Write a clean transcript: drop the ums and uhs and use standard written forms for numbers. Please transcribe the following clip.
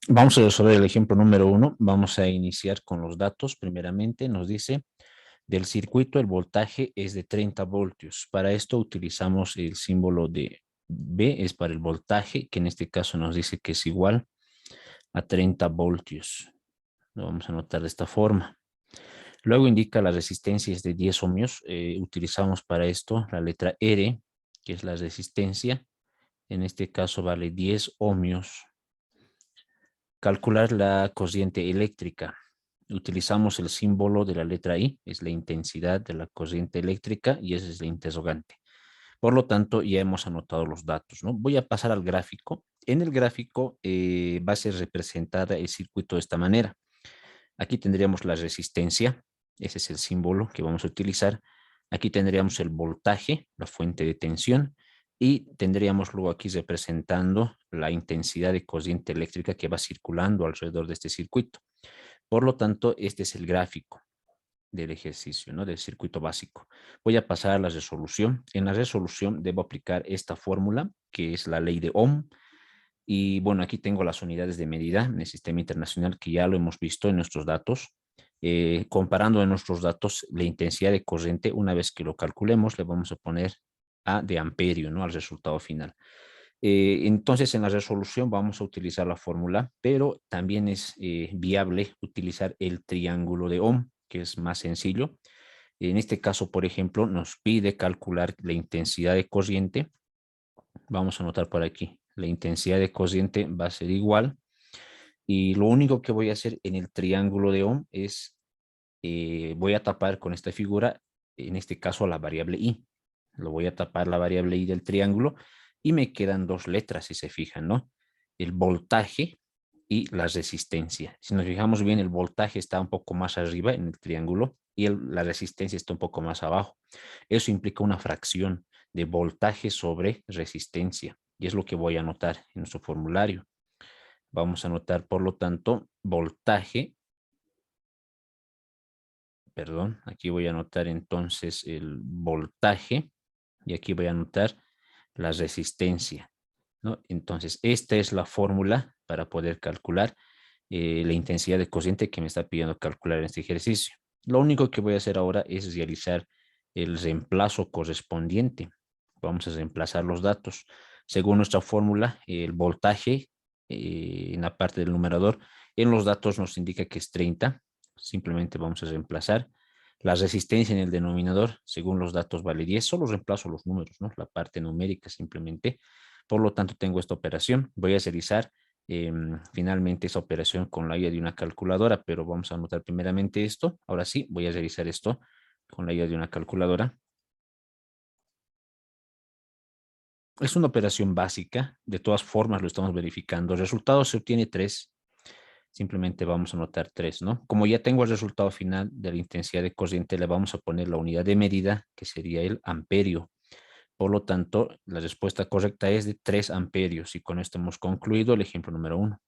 Vamos a resolver el ejemplo número 1. Vamos a iniciar con los datos. Primeramente nos dice, del circuito el voltaje es de 30 voltios. Para esto utilizamos el símbolo de V, es para el voltaje, que en este caso nos dice que es igual a 30 voltios. Lo vamos a anotar de esta forma. Luego indica la resistencia es de 10 ohmios. Utilizamos para esto la letra R, que es la resistencia. En este caso vale 10 ohmios. Calcular la corriente eléctrica. Utilizamos el símbolo de la letra I, es la intensidad de la corriente eléctrica y ese es la interrogante. Por lo tanto, ya hemos anotado los datos, ¿no? Voy a pasar al gráfico. En el gráfico va a ser representada el circuito de esta manera. Aquí tendríamos la resistencia, ese es el símbolo que vamos a utilizar. Aquí tendríamos el voltaje, la fuente de tensión, y tendríamos luego aquí representando la intensidad de corriente eléctrica que va circulando alrededor de este circuito. Por lo tanto, este es el gráfico del ejercicio, ¿no? Del circuito básico. Voy a pasar a la resolución. En la resolución debo aplicar esta fórmula, que es la ley de Ohm. Y bueno, aquí tengo las unidades de medida en el sistema internacional que ya lo hemos visto en nuestros datos. Comparando en nuestros datos la intensidad de corriente, una vez que lo calculemos, le vamos a poner A de amperio, ¿no? Al resultado final. Entonces, en la resolución vamos a utilizar la fórmula, pero también es viable utilizar el triángulo de Ohm, que es más sencillo. En este caso, por ejemplo, nos pide calcular la intensidad de corriente. Vamos a anotar por aquí. La intensidad de corriente va a ser igual. Y lo único que voy a hacer en el triángulo de Ohm es, voy a tapar con esta figura, en este caso la variable I. Lo voy a tapar la variable I del triángulo y me quedan dos letras, si se fijan, ¿no? El voltaje y la resistencia. Si nos fijamos bien, el voltaje está un poco más arriba en el triángulo y la resistencia está un poco más abajo. Eso implica una fracción de voltaje sobre resistencia y es lo que voy a anotar en nuestro formulario. Vamos a anotar, por lo tanto, voltaje, perdón, aquí voy a anotar entonces el voltaje y aquí voy a anotar la resistencia, ¿no? Entonces, esta es la fórmula para poder calcular la intensidad de corriente que me está pidiendo calcular en este ejercicio. Lo único que voy a hacer ahora es realizar el reemplazo correspondiente. Vamos a reemplazar los datos. Según nuestra fórmula, el voltaje en la parte del numerador, en los datos nos indica que es 30. Simplemente vamos a reemplazar. La resistencia en el denominador, según los datos, vale 10. Solo reemplazo los números, ¿no? La parte numérica simplemente. Por lo tanto, tengo esta operación. Voy a realizar finalmente esa operación con la ayuda de una calculadora, pero vamos a anotar primeramente esto. Ahora sí, voy a realizar esto con la ayuda de una calculadora. Es una operación básica, de todas formas lo estamos verificando. El resultado se obtiene 3. Simplemente vamos a anotar 3, ¿no? Como ya tengo el resultado final de la intensidad de corriente, le vamos a poner la unidad de medida, que sería el amperio. Por lo tanto, la respuesta correcta es de 3 amperios y con esto hemos concluido el ejemplo número 1.